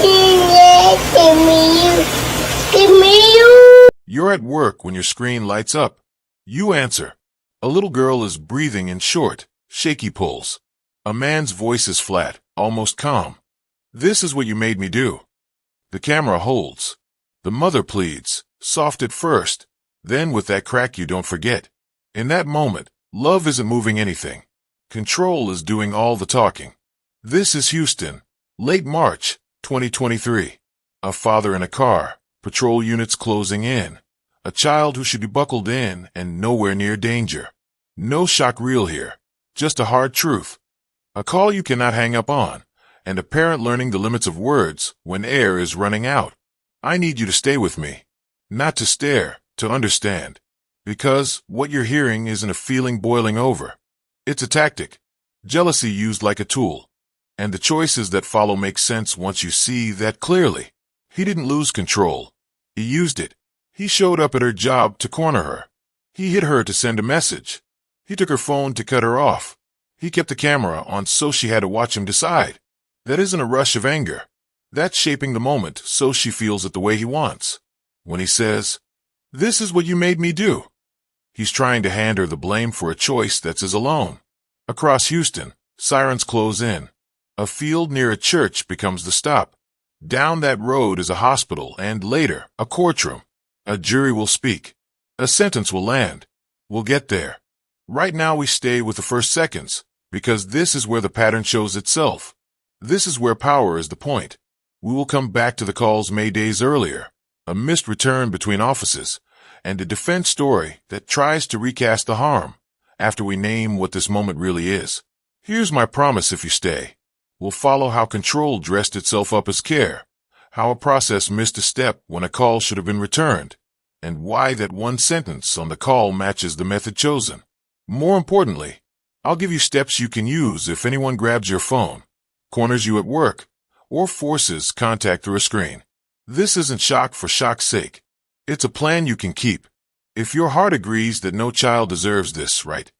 Give me you. Give me you. You're at work when your screen lights up. You answer. A little girl is breathing in short, shaky pulls. A man's voice is flat, almost calm. This is what you made me do. The camera holds. The mother pleads, soft at first, then with that crack you don't forget. In that moment, love isn't moving anything. Control is doing all the talking. This is Houston, late March, 2023. A father in a car, patrol units closing in. A child who should be buckled in and nowhere near danger. No shock reel here, just a hard truth. A call you cannot hang up on, and a parent learning the limits of words when air is running out. I need you to stay with me. Not to stare, to understand. Because what you're hearing isn't a feeling boiling over. It's a tactic. Jealousy used like a tool. And the choices that follow make sense once you see that clearly. He didn't lose control. He used it. He showed up at her job to corner her. He hit her to send a message. He took her phone to cut her off. He kept the camera on so she had to watch him decide. That isn't a rush of anger. That's shaping the moment so she feels it the way he wants. When he says, "This is what you made me do," he's trying to hand her the blame for a choice that's his alone. Across Houston, sirens close in. A field near a church becomes the stop. Down that road is a hospital and later, a courtroom. A jury will speak. A sentence will land. We'll get there. Right now we stay with the first seconds, because this is where the pattern shows itself. This is where power is the point. We will come back to the calls made days earlier, a missed return between offices, and a defense story that tries to recast the harm, after we name what this moment really is. Here's my promise if you stay. We'll follow how control dressed itself up as care, how a process missed a step when a call should have been returned, and why that one sentence on the call matches the method chosen. More importantly, I'll give you steps you can use if anyone grabs your phone, corners you at work, or forces contact through a screen. This isn't shock for shock's sake. It's a plan you can keep. If your heart agrees that no child deserves this, right?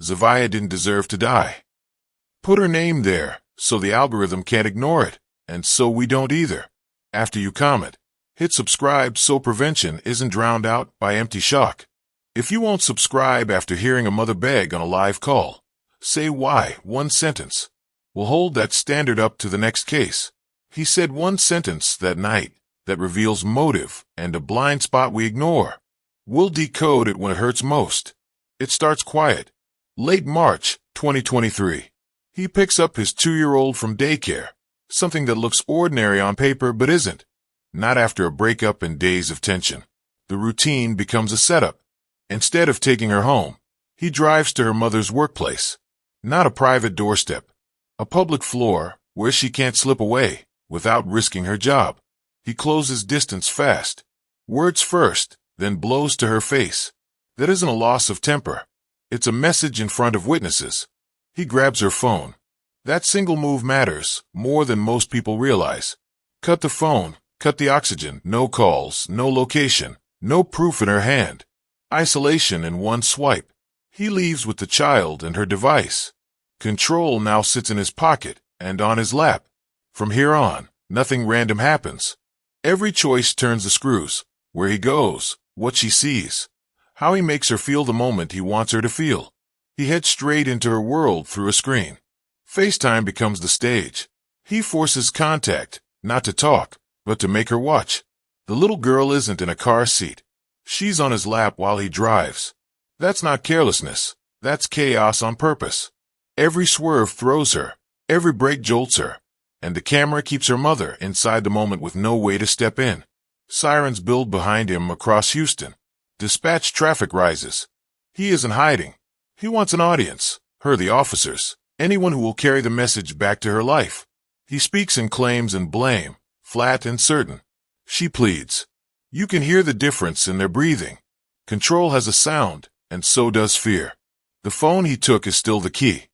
Zevaya didn't deserve to die. Put her name there so the algorithm can't ignore it, and so we don't either. After you comment, hit subscribe so prevention isn't drowned out by empty shock. If you won't subscribe after hearing a mother beg on a live call, say why, one sentence. We'll hold that standard up to the next case. He said one sentence that night that reveals motive and a blind spot we ignore. We'll decode it when it hurts most. It starts quiet. Late March, 2023. He picks up his 2-year-old from daycare, something that looks ordinary on paper but isn't. Not after a breakup and days of tension. The routine becomes a setup. Instead of taking her home, he drives to her mother's workplace. Not a private doorstep. A public floor where she can't slip away without risking her job. He closes distance fast. Words first, then blows to her face. That isn't a loss of temper. It's a message in front of witnesses. He grabs her phone. That single move matters more than most people realize. Cut the phone, cut the oxygen, no calls, no location, no proof in her hand. Isolation in one swipe. He leaves with the child and her device. Control now sits in his pocket and on his lap. From here on, nothing random happens. Every choice turns the screws. Where he goes, what she sees, how he makes her feel the moment he wants her to feel. He heads straight into her world through a screen. FaceTime becomes the stage. He forces contact, not to talk, but to make her watch. The little girl isn't in a car seat. She's on his lap while he drives. That's not carelessness. That's chaos on purpose. Every swerve throws her. Every brake jolts her. And the camera keeps her mother inside the moment with no way to step in. Sirens build behind him across Houston. Dispatch traffic rises. He isn't hiding. He wants an audience, her the officers, anyone who will carry the message back to her life. He speaks in claims and blame, flat and certain. She pleads. You can hear the difference in their breathing. Control has a sound, and so does fear. The phone he took is still the key.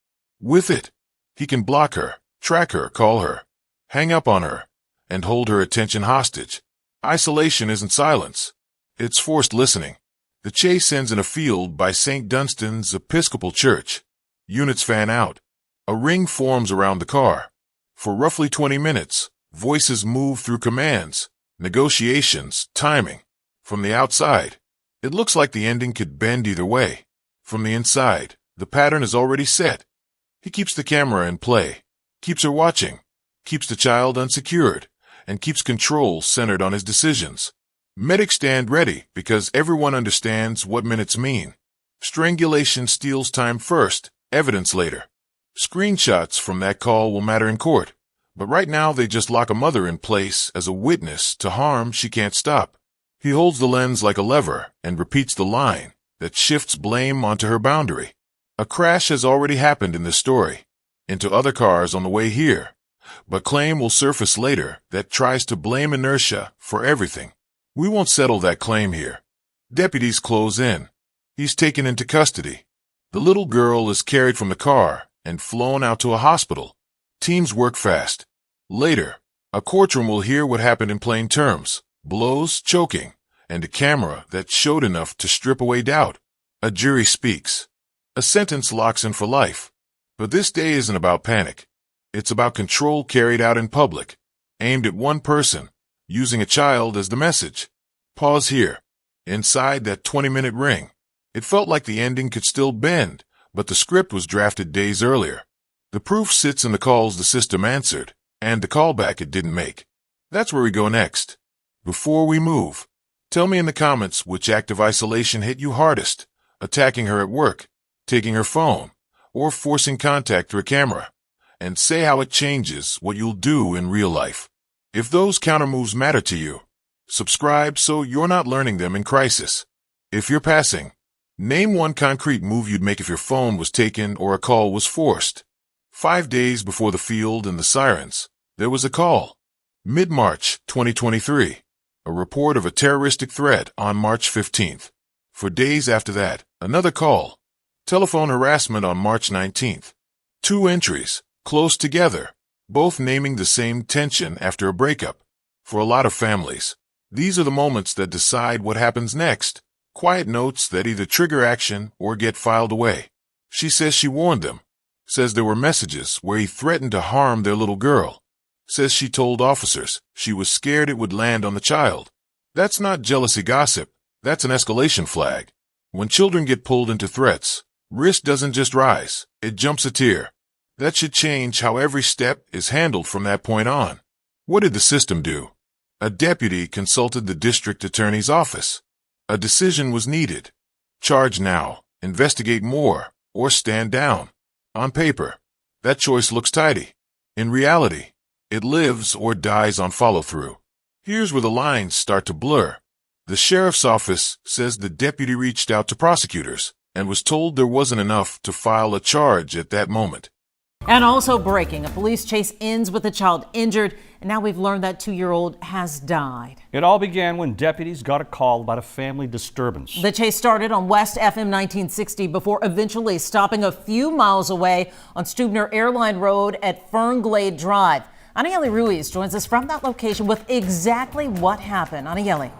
With it, he can block her, track her, call her, hang up on her, and hold her attention hostage. Isolation isn't silence. It's forced listening. The chase ends in a field by St. Dunstan's Episcopal Church. Units fan out. A ring forms around the car. For roughly 20 minutes, Voices move through commands, negotiations, timing. From the outside, it looks like the ending could bend either way. From the inside, the pattern is already set. He keeps the camera in play, keeps her watching, keeps the child unsecured, and keeps control centered on his decisions. Medics stand ready because everyone understands what minutes mean. Strangulation steals time first, evidence later. Screenshots from that call will matter in court, but right now they just lock a mother in place as a witness to harm she can't stop. He holds the lens like a lever and repeats the line that shifts blame onto her boundary. A crash has already happened in this story, into other cars on the way here, but claim will surface later that tries to blame inertia for everything. We won't settle that claim here. Deputies close in. He's taken into custody. The little girl is carried from the car and flown out to a hospital. Teams work fast. Later, a courtroom will hear what happened in plain terms. Blows, choking, and a camera that showed enough to strip away doubt. A jury speaks. A sentence locks in for life. But this day isn't about panic. It's about control carried out in public, aimed at one person, using a child as the message. Pause here. Inside that 20-minute ring, it felt like the ending could still bend, but the script was drafted days earlier. The proof sits in the calls the system answered, and the callback it didn't make. That's where we go next. Before we move, tell me in the comments which act of isolation hit you hardest, attacking her at work, taking her phone, or forcing contact through a camera, and say how it changes what you'll do in real life. If those countermoves matter to you, subscribe so you're not learning them in crisis. If you're passing, name one concrete move you'd make if your phone was taken or a call was forced. 5 days before the field and the sirens, there was a call. Mid-March 2023. A report of a terroristic threat on March 15th. For days after that, another call. Telephone harassment on March 19th. 2 entries, close together, both naming the same tension after a breakup. For a lot of families, these are the moments that decide what happens next. Quiet notes that either trigger action or get filed away. She says she warned them. Says there were messages where he threatened to harm their little girl. Says she told officers she was scared it would land on the child. That's not jealousy gossip. That's an escalation flag. When children get pulled into threats, risk doesn't just rise, it jumps a tier. That should change how every step is handled from that point on. What did the system do? A deputy consulted the district attorney's office. A decision was needed. Charge now, investigate more, or stand down. On paper, that choice looks tidy. In reality, it lives or dies on follow-through. Here's where the lines start to blur. The sheriff's office says the deputy reached out to prosecutors and was told there wasn't enough to file a charge at that moment. And also breaking, a police chase ends with a child injured, and now we've learned that 2-year-old has died. It all began when deputies got a call about a family disturbance. The chase started on West FM 1960 before eventually stopping a few miles away on Stubner Airline Road at Fernglade Drive. Anieli Ruiz joins us from that location with exactly what happened. Anieli.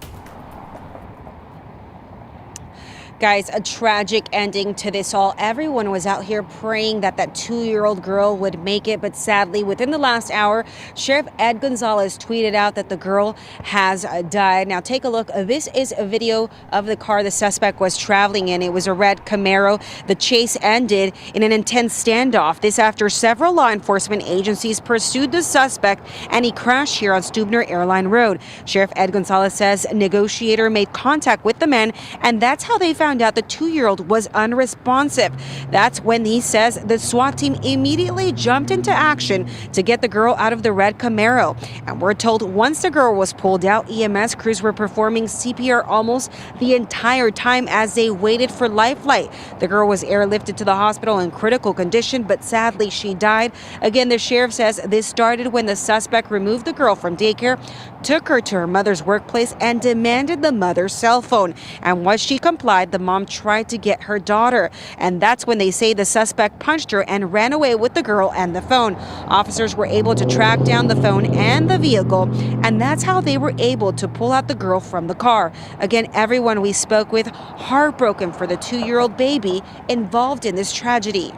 Guys, a tragic ending to this all. Everyone was out here praying that 2-year-old girl would make it, but sadly, within the last hour, Sheriff Ed Gonzalez tweeted out that the girl has died. Now, take a look. This is a video of the car the suspect was traveling in. It was a red Camaro. The chase ended in an intense standoff. This after several law enforcement agencies pursued the suspect, and he crashed here on Stubner Airline Road. Sheriff Ed Gonzalez says a negotiator made contact with the men, and that's how they found out the 2-year-old was unresponsive. That's when he says the SWAT team immediately jumped into action to get the girl out of the red Camaro. And we're told once the girl was pulled out, EMS crews were performing CPR almost the entire time as they waited for life flight. The girl was airlifted to the hospital in critical condition, but sadly she died. Again, the sheriff says this started when the suspect removed the girl from daycare, took her to her mother's workplace, and demanded the mother's cell phone. And once she complied, the mom tried to get her daughter. And that's when they say the suspect punched her and ran away with the girl and the phone. Officers were able to track down the phone and the vehicle, and that's how they were able to pull out the girl from the car. Again, everyone we spoke with heartbroken for the 2-year-old baby involved in this tragedy.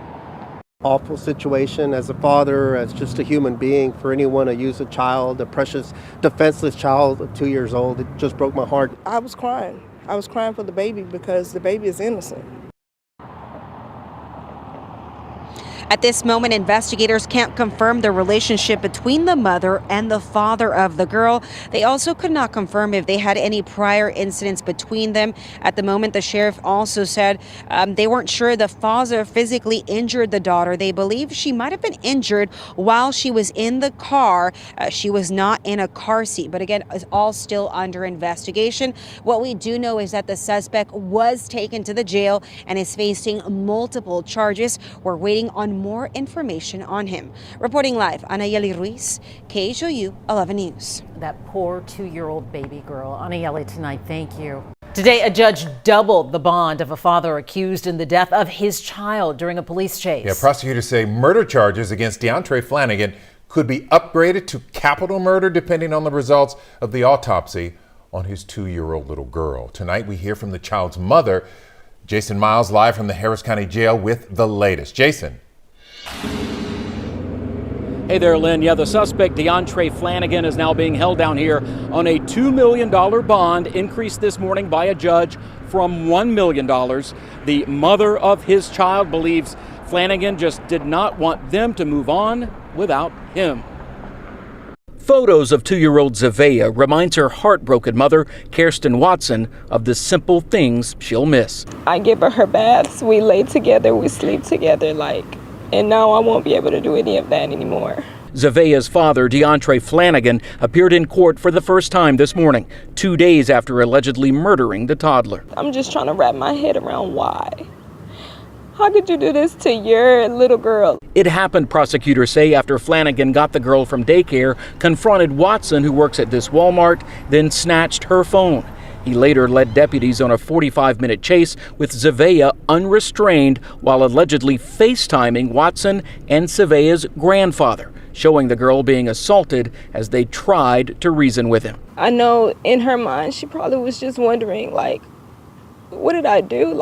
Awful situation as a father, as just a human being, for anyone to use a child, a precious, defenseless child of 2 years old. It just broke my heart. I was crying. I was crying for the baby because the baby is innocent. At this moment, investigators can't confirm the relationship between the mother and the father of the girl. They also could not confirm if they had any prior incidents between them. At the moment, the sheriff also said they weren't sure the father physically injured the daughter. They believe she might have been injured while she was in the car. She was not in a car seat, but again, it's all still under investigation. What we do know is that the suspect was taken to the jail and is facing multiple charges. We're waiting on more information on him. Reporting live, Anayeli Ruiz, KHOU 11 News. That poor 2-year-old baby girl. Anayeli tonight, thank you. Today, a judge doubled the bond of a father accused in the death of his child during a police chase. Yeah, prosecutors say murder charges against DeAndre Flanagan could be upgraded to capital murder depending on the results of the autopsy on his 2-year-old little girl. Tonight, we hear from the child's mother, Jason Miles, live from the Harris County Jail with the latest. Jason. Hey there, Lynn. Yeah, the suspect, DeAndre Flanagan, is now being held down here on a $2 million bond, increased this morning by a judge from $1 million. The mother of his child believes Flanagan just did not want them to move on without him. Photos of 2-year-old Zevaya reminds her heartbroken mother, Kirsten Watson, of the simple things she'll miss. I give her baths, we lay together, we sleep together, and now I won't be able to do any of that anymore. Zevaya's father, DeAndre Flanagan, appeared in court for the first time this morning, 2 days after allegedly murdering the toddler. I'm just trying to wrap my head around why. How could you do this to your little girl? It happened, prosecutors say, after Flanagan got the girl from daycare, confronted Watson, who works at this Walmart, then snatched her phone. He later led deputies on a 45-minute chase with Zevaya unrestrained while allegedly FaceTiming Watson and Zevaya's grandfather, showing the girl being assaulted as they tried to reason with him. I know in her mind she probably was just wondering, what did I do?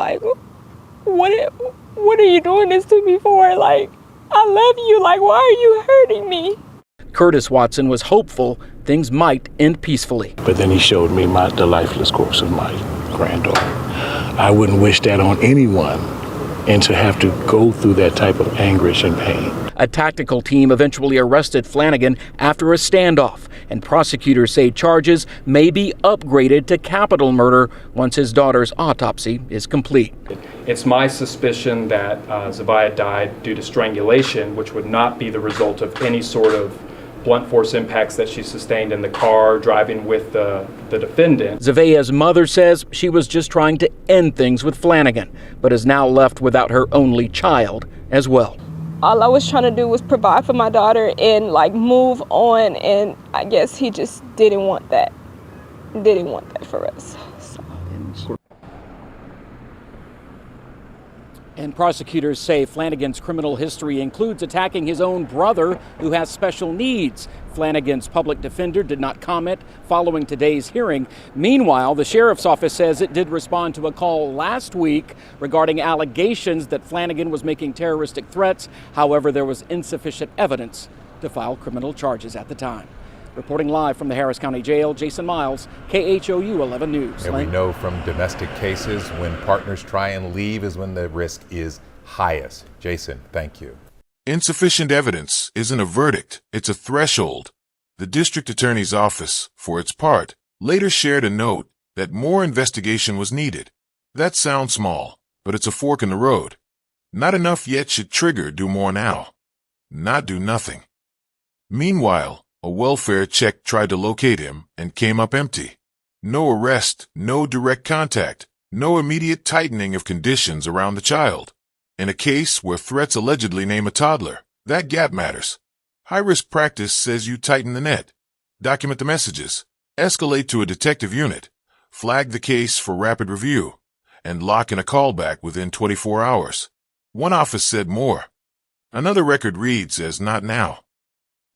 What are you doing this to me for? I love you. Why are you hurting me? Curtis Watson was hopeful things might end peacefully. But then he showed me the lifeless corpse of my granddaughter. I wouldn't wish that on anyone, and to have to go through that type of anguish and pain. A tactical team eventually arrested Flanagan after a standoff, and prosecutors say charges may be upgraded to capital murder once his daughter's autopsy is complete. It's my suspicion that Zevaya died due to strangulation, which would not be the result of any sort of blunt force impacts that she sustained in the car driving with the defendant. Zevaya's mother says she was just trying to end things with Flanagan, but is now left without her only child as well. All I was trying to do was provide for my daughter and move on, and I guess he just didn't want that. Didn't want that for us. And prosecutors say Flanagan's criminal history includes attacking his own brother, who has special needs. Flanagan's public defender did not comment following today's hearing. Meanwhile, the sheriff's office says it did respond to a call last week regarding allegations that Flanagan was making terroristic threats. However, there was insufficient evidence to file criminal charges at the time. Reporting live from the Harris County Jail, Jason Miles, KHOU 11 News. And we know from domestic cases when partners try and leave is when the risk is highest. Jason, thank you. Insufficient evidence isn't a verdict, it's a threshold. The district attorney's office, for its part, later shared a note that more investigation was needed. That sounds small, but it's a fork in the road. Not enough yet should trigger do more now. Not do nothing. Meanwhile, a welfare check tried to locate him and came up empty. No arrest, no direct contact, no immediate tightening of conditions around the child. In a case where threats allegedly name a toddler, that gap matters. High-risk practice says you tighten the net, document the messages, escalate to a detective unit, flag the case for rapid review, and lock in a callback within 24 hours. One office said more. Another record reads as not now.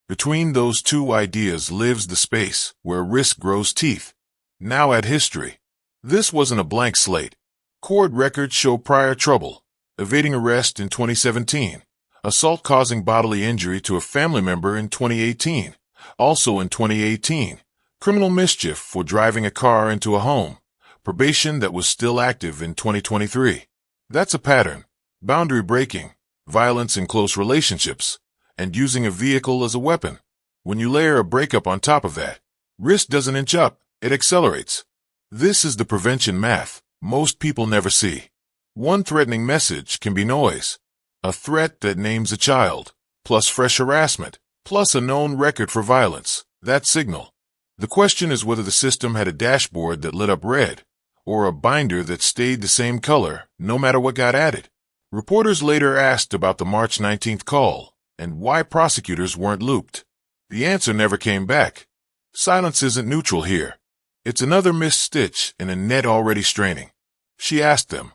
Between those two ideas lives the space where risk grows teeth. Now add history. This wasn't a blank slate. Court records show prior trouble, evading arrest in 2017, Assault causing bodily injury to a family member in 2018. Also in 2018, criminal mischief for driving a car into a home. Probation that was still active in 2023. That's a pattern. Boundary breaking, violence in close relationships, and using a vehicle as a weapon. When you layer a breakup on top of that, risk doesn't inch up, it accelerates. This is the prevention math most people never see. One threatening message can be noise. A threat that names a child, plus fresh harassment, plus a known record for violence. That's signal. The question is whether the system had a dashboard that lit up red, or a binder that stayed the same color no matter what got added. Reporters later asked about the March 19th call and why prosecutors weren't looped. The answer never came back. Silence isn't neutral here. It's another missed stitch in a net already straining. She asked them,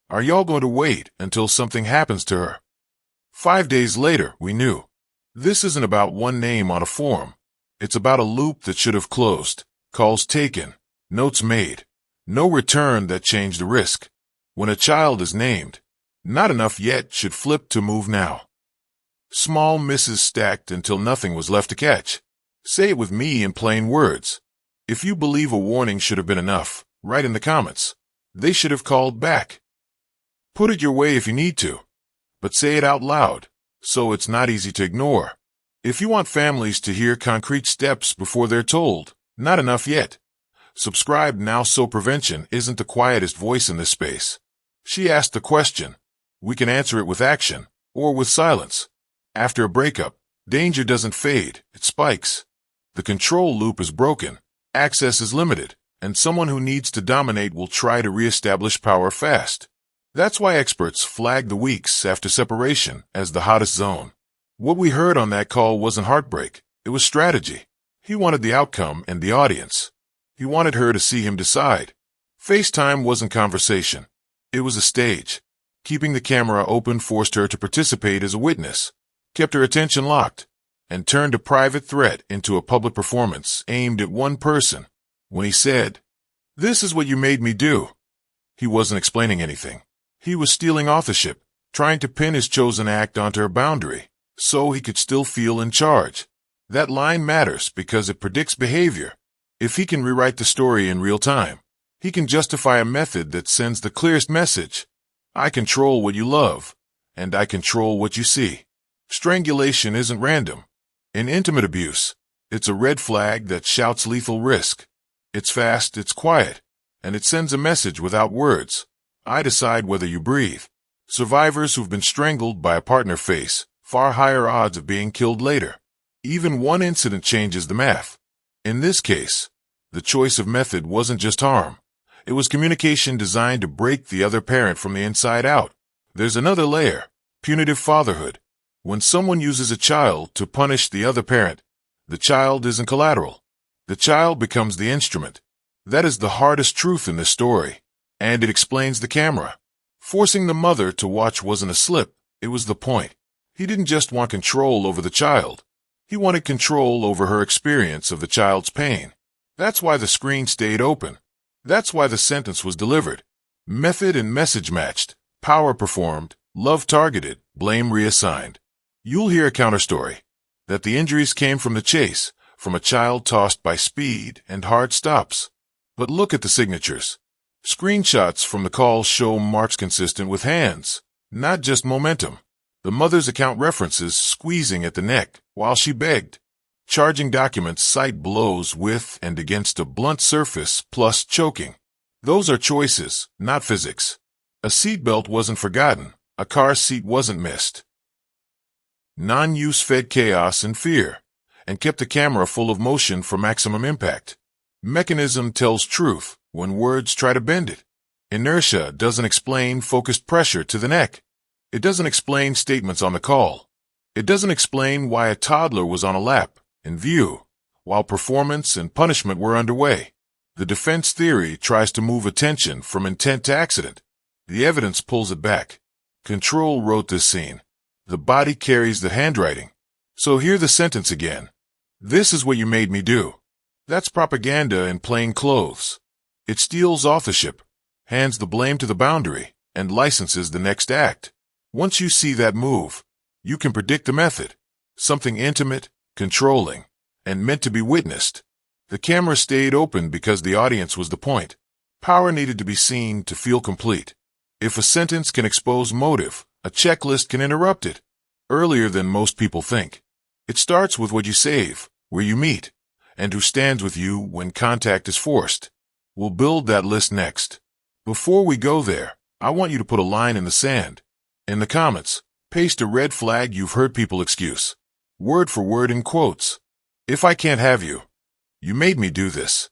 "Are y'all going to wait until something happens to her?" 5 days later, we knew. This isn't about one name on a form. It's about a loop that should have closed, calls taken, notes made, no return that changed the risk. When a child is named, not enough yet should flip to move now. Small misses stacked until nothing was left to catch. Say it with me in plain words. If you believe a warning should have been enough, write in the comments. They should have called back. Put it your way if you need to, but say it out loud, so it's not easy to ignore. If you want families to hear concrete steps before they're told, not enough yet. Subscribe now so prevention isn't the quietest voice in this space. She asked the question. We can answer it with action, or with silence. After a breakup, danger doesn't fade, it spikes. The control loop is broken, access is limited, and someone who needs to dominate will try to reestablish power fast. That's why experts flag the weeks after separation as the hottest zone. What we heard on that call wasn't heartbreak, it was strategy. He wanted the outcome and the audience. He wanted her to see him decide. FaceTime wasn't conversation. It was a stage. Keeping the camera open forced her to participate as a witness, kept her attention locked, and turned a private threat into a public performance aimed at one person. When he said, "This is what you made me do," he wasn't explaining anything. He was stealing authorship, trying to pin his chosen act onto her boundary, so he could still feel in charge. That line matters because it predicts behavior. If he can rewrite the story in real time, he can justify a method that sends the clearest message. I control what you love, and I control what you see. Strangulation isn't random. In intimate abuse, it's a red flag that shouts lethal risk. It's fast, it's quiet, and it sends a message without words. I decide whether you breathe. Survivors who've been strangled by a partner face far higher odds of being killed later. Even one incident changes the math. In this case, the choice of method wasn't just harm. It was communication designed to break the other parent from the inside out. There's another layer, punitive fatherhood. When someone uses a child to punish the other parent, the child isn't collateral. The child becomes the instrument. That is the hardest truth in this story, and it explains the camera. Forcing the mother to watch wasn't a slip, it was the point. He didn't just want control over the child. He wanted control over her experience of the child's pain. That's why the screen stayed open. That's why the sentence was delivered. Method and message matched, power performed, love targeted, blame reassigned. You'll hear a counterstory, that the injuries came from the chase, from a child tossed by speed and hard stops. But look at the signatures. Screenshots from the call show marks consistent with hands, not just momentum. The mother's account references squeezing at the neck while she begged. Charging documents cite blows with and against a blunt surface plus choking. Those are choices, not physics. A seatbelt wasn't forgotten. A car seat wasn't missed. Non-use fed chaos and fear, and kept the camera full of motion for maximum impact. Mechanism tells truth when words try to bend it. Inertia doesn't explain focused pressure to the neck. It doesn't explain statements on the call. It doesn't explain why a toddler was on a lap, in view, while performance and punishment were underway. The defense theory tries to move attention from intent to accident. The evidence pulls it back. Control wrote this scene. The body carries the handwriting. So hear the sentence again. This is what you made me do. That's propaganda in plain clothes. It steals authorship, hands the blame to the boundary, and licenses the next act. Once you see that move, You can predict the method. Something intimate, controlling, and meant to be witnessed. The camera stayed open because the audience was the point. Power needed to be seen to feel complete. If a sentence can expose motive, a checklist can interrupt it. Earlier than most people think. It starts with what you save, where you meet, and who stands with you when contact is forced. We'll build that list next. Before we go there, I want you to put a line in the sand. In the comments, paste a red flag you've heard people excuse. Word for word in quotes. If I can't have you, you made me do this.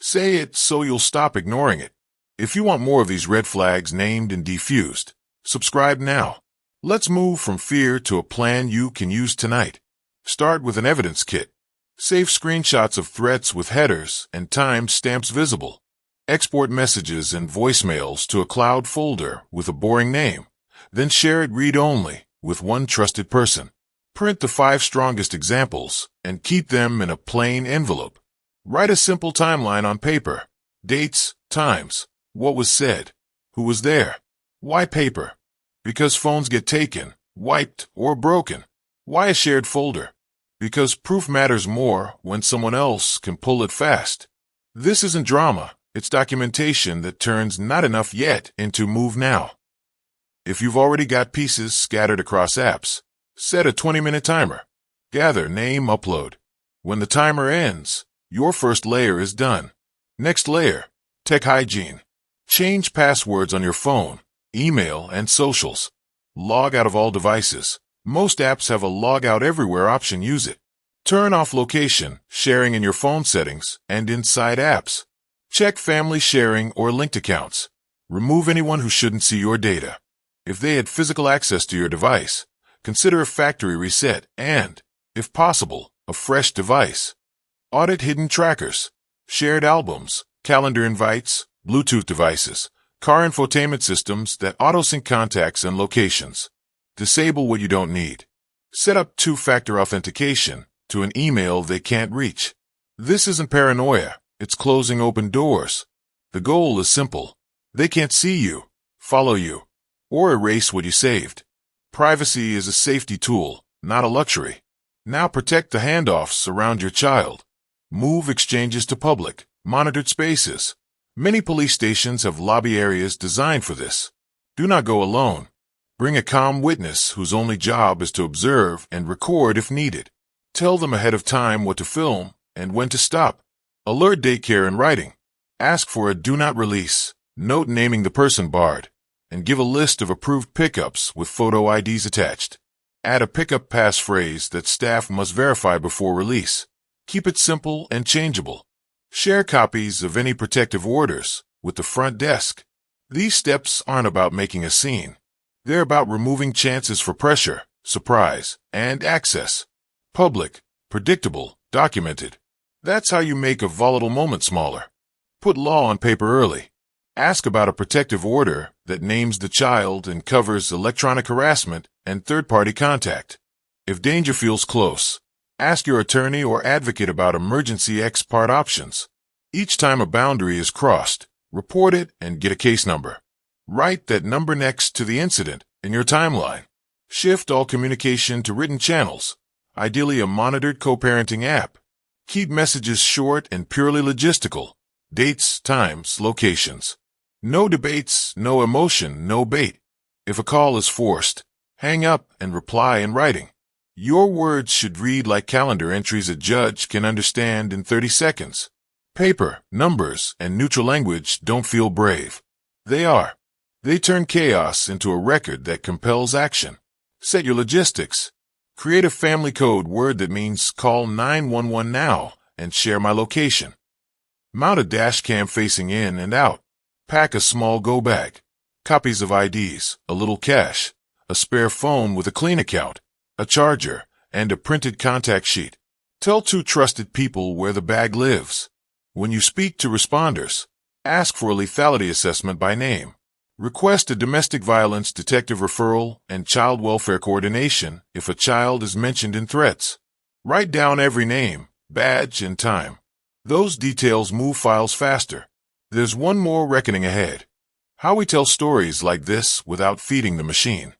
Say it so you'll stop ignoring it. If you want more of these red flags named and defused, subscribe now. Let's move from fear to a plan you can use tonight. Start with an evidence kit. Save screenshots of threats with headers and time stamps visible. Export messages and voicemails to a cloud folder with a boring name. Then share it read-only with one trusted person. Print the 5 strongest examples and keep them in a plain envelope. Write a simple timeline on paper. Dates, times, what was said, who was there. Why paper? Because phones get taken, wiped, or broken. Why a shared folder? Because proof matters more when someone else can pull it fast. This isn't drama, it's documentation that turns not enough yet into move now. If you've already got pieces scattered across apps, set a 20-minute timer. Gather, name, upload. When the timer ends, your first layer is done. Next layer, tech hygiene. Change passwords on your phone, email, and socials. Log out of all devices. Most apps have a log out everywhere option. Use it. Turn off location, sharing in your phone settings, and inside apps. Check family sharing or linked accounts. Remove anyone who shouldn't see your data. If they had physical access to your device, consider a factory reset and, if possible, a fresh device. Audit hidden trackers, shared albums, calendar invites, Bluetooth devices, car infotainment systems that auto-sync contacts and locations. Disable what you don't need. Set up 2-factor authentication to an email they can't reach. This isn't paranoia, it's closing open doors. The goal is simple. They can't see you, follow you, or erase what you saved. Privacy is a safety tool, not a luxury. Now protect the handoffs around your child. Move exchanges to public, monitored spaces. Many police stations have lobby areas designed for this. Do not go alone. Bring a calm witness whose only job is to observe and record if needed. Tell them ahead of time what to film and when to stop. Alert daycare in writing. Ask for a do not release, note naming the person barred, and give a list of approved pickups with photo IDs attached. Add a pickup pass phrase that staff must verify before release. Keep it simple and changeable. Share copies of any protective orders with the front desk. These steps aren't about making a scene. They're about removing chances for pressure, surprise, and access. Public, predictable, documented. That's how you make a volatile moment smaller. Put law on paper early. Ask about a protective order that names the child and covers electronic harassment and third-party contact. If danger feels close, ask your attorney or advocate about emergency ex parte options. Each time a boundary is crossed, report it and get a case number. Write that number next to the incident in your timeline. Shift all communication to written channels, ideally a monitored co-parenting app. Keep messages short and purely logistical. Dates, times, locations. No debates, no emotion, no bait. If a call is forced, hang up and reply in writing. Your words should read like calendar entries a judge can understand in 30 seconds. Paper, numbers, and neutral language don't feel brave. They are. They turn chaos into a record that compels action. Set your logistics. Create a family code word that means call 911 now and share my location. Mount a dash cam facing in and out. Pack a small go bag. Copies of IDs, a little cash, a spare phone with a clean account, a charger, and a printed contact sheet. Tell 2 trusted people where the bag lives. When you speak to responders, ask for a lethality assessment by name. Request a domestic violence detective referral and child welfare coordination if a child is mentioned in threats. Write down every name, badge, and time. Those details move files faster. There's one more reckoning ahead. How we tell stories like this without feeding the machine.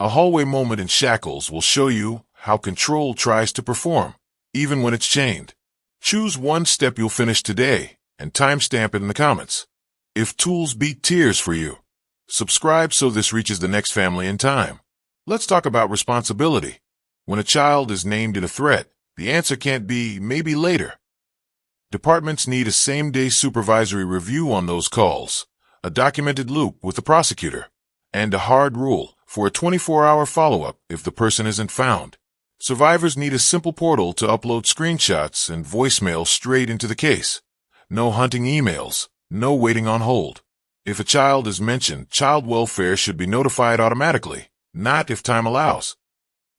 A hallway moment in shackles will show you how control tries to perform, even when it's chained. Choose one step you'll finish today and timestamp it in the comments. If tools beat tears for you, subscribe so this reaches the next family in time. Let's talk about responsibility. When a child is named in a threat, the answer can't be maybe later. Departments need a same-day supervisory review on those calls, a documented loop with the prosecutor, and a hard rule for a 24-hour follow-up if the person isn't found. Survivors need a simple portal to upload screenshots and voicemail straight into the case. No hunting emails, no waiting on hold. If a child is mentioned, child welfare should be notified automatically, not if time allows.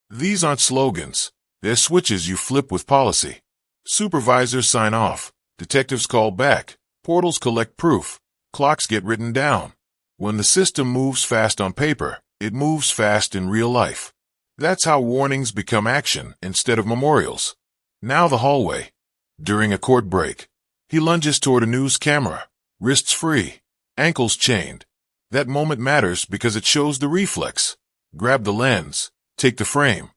These aren't slogans. They're switches you flip with policy. Supervisors sign off. Detectives call back. Portals collect proof. Clocks get written down. When the system moves fast on paper, it moves fast in real life. That's how warnings become action instead of memorials. Now the hallway. During a court break, he lunges toward a news camera, wrists free, ankles chained. That moment matters because it shows the reflex. Grab the lens, take the frame.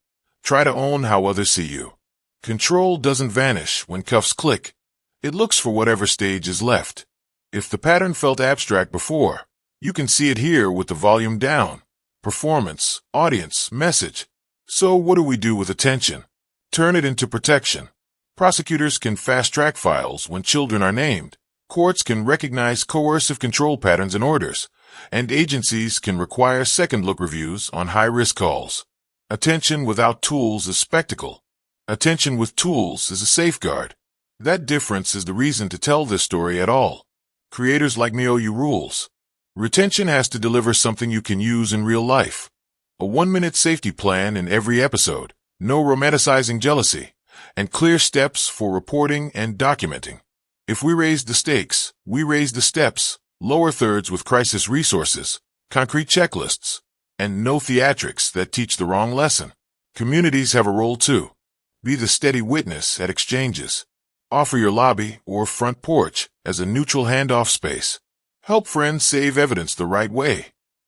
Try to own how others see you. Control doesn't vanish when cuffs click. It looks for whatever stage is left. If the pattern felt abstract before, you can see it here with the volume down. Performance, audience, message. So what do we do with attention? Turn it into protection. Prosecutors can fast-track files when children are named. Courts can recognize coercive control patterns and orders. And agencies can require second-look reviews on high-risk calls. Attention without tools is spectacle. Attention with tools is a safeguard. That difference is the reason to tell this story at all. Creators like me owe you rules. Retention has to deliver something you can use in real life. A 1-minute safety plan in every episode, no romanticizing jealousy, and clear steps for reporting and documenting. If we raise the stakes, we raise the steps. Lower thirds with crisis resources, concrete checklists, and no theatrics that teach the wrong lesson. Communities have a role too. Be the steady witness at exchanges. Offer your lobby or front porch as a neutral handoff space. Help friends save evidence the right way.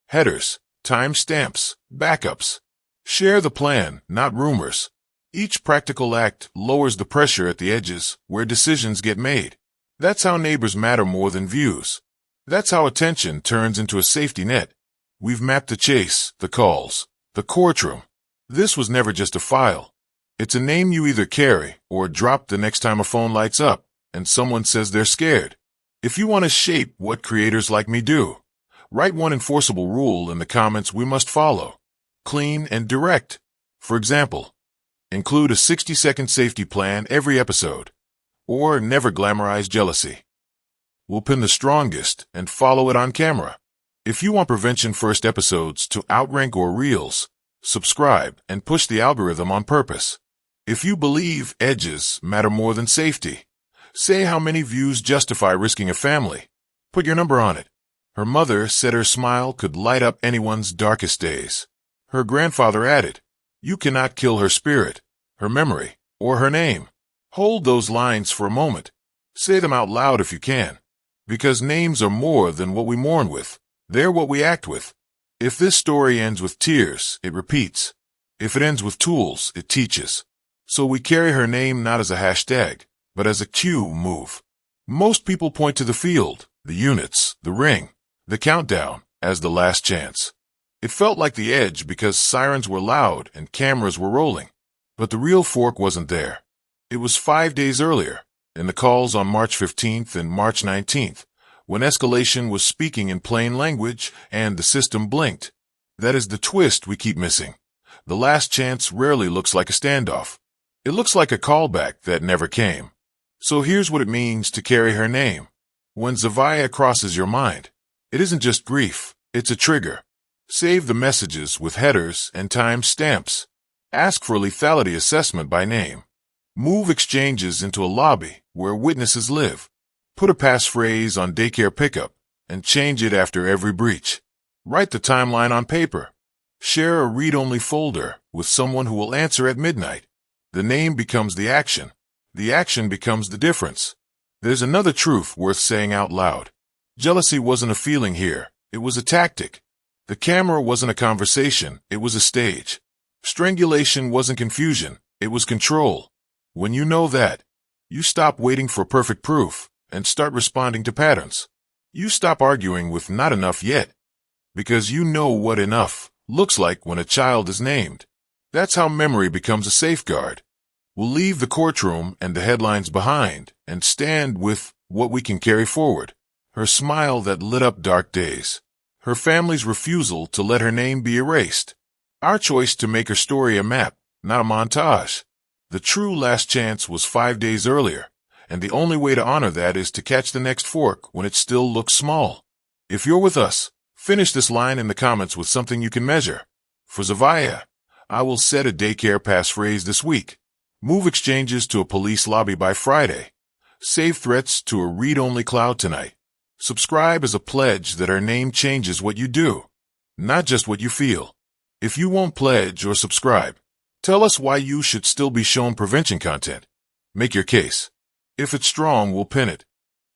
Headers, timestamps, backups. Share the plan, not rumors. Each practical act lowers the pressure at the edges where decisions get made. That's how neighbors matter more than views. That's how attention turns into a safety net. We've mapped the chase, the calls, the courtroom. This was never just a file. It's a name you either carry or drop the next time a phone lights up and someone says they're scared. If you want to shape what creators like me do, write one enforceable rule in the comments we must follow. Clean and direct. For example, include a 60-second safety plan every episode, or never glamorize jealousy. We'll pin the strongest and follow it on camera. If you want Prevention First episodes to outrank or reels, subscribe and push the algorithm on purpose. If you believe edges matter more than safety, say how many views justify risking a family. Put your number on it. Her mother said her smile could light up anyone's darkest days. Her grandfather added, you cannot kill her spirit, her memory, or her name. Hold those lines for a moment. Say them out loud if you can. Because names are more than what we mourn with. They're what we act with. If this story ends with tears, it repeats. If it ends with tools, it teaches. So we carry her name not as a hashtag, but as a cue move. Most people point to the field, the units, the ring, the countdown as the last chance. It felt like the edge because sirens were loud and cameras were rolling. But the real fork wasn't there. It was 5 days earlier, in the calls on March 15th and March 19th, when escalation was speaking in plain language and the system blinked. That is the twist we keep missing. The last chance rarely looks like a standoff. It looks like a callback that never came. So here's what it means to carry her name. When Zevaya crosses your mind, it isn't just grief, it's a trigger. Save the messages with headers and time stamps. Ask for a lethality assessment by name. Move exchanges into a lobby where witnesses live. Put a passphrase on daycare pickup and change it after every breach. Write the timeline on paper. Share a read-only folder with someone who will answer at midnight. The name becomes the action. The action becomes the difference. There's another truth worth saying out loud. Jealousy wasn't a feeling here. It was a tactic. The camera wasn't a conversation, it was a stage. Strangulation wasn't confusion, it was control. When you know that, you stop waiting for perfect proof and start responding to patterns. You stop arguing with not enough yet, because you know what enough looks like when a child is named. That's how memory becomes a safeguard. We'll leave the courtroom and the headlines behind and stand with what we can carry forward. Her smile that lit up dark days. Her family's refusal to let her name be erased. Our choice to make her story a map, not a montage. The true last chance was 5 days earlier, and the only way to honor that is to catch the next fork when it still looks small. If you're with us, finish this line in the comments with something you can measure. For Zevaya, I will set a daycare passphrase this week. Move exchanges to a police lobby by Friday. Save threats to a read-only cloud tonight. Subscribe as a pledge that our name changes what you do, not just what you feel. If you won't pledge or subscribe, tell us why you should still be shown prevention content. Make your case. If it's strong, we'll pin it.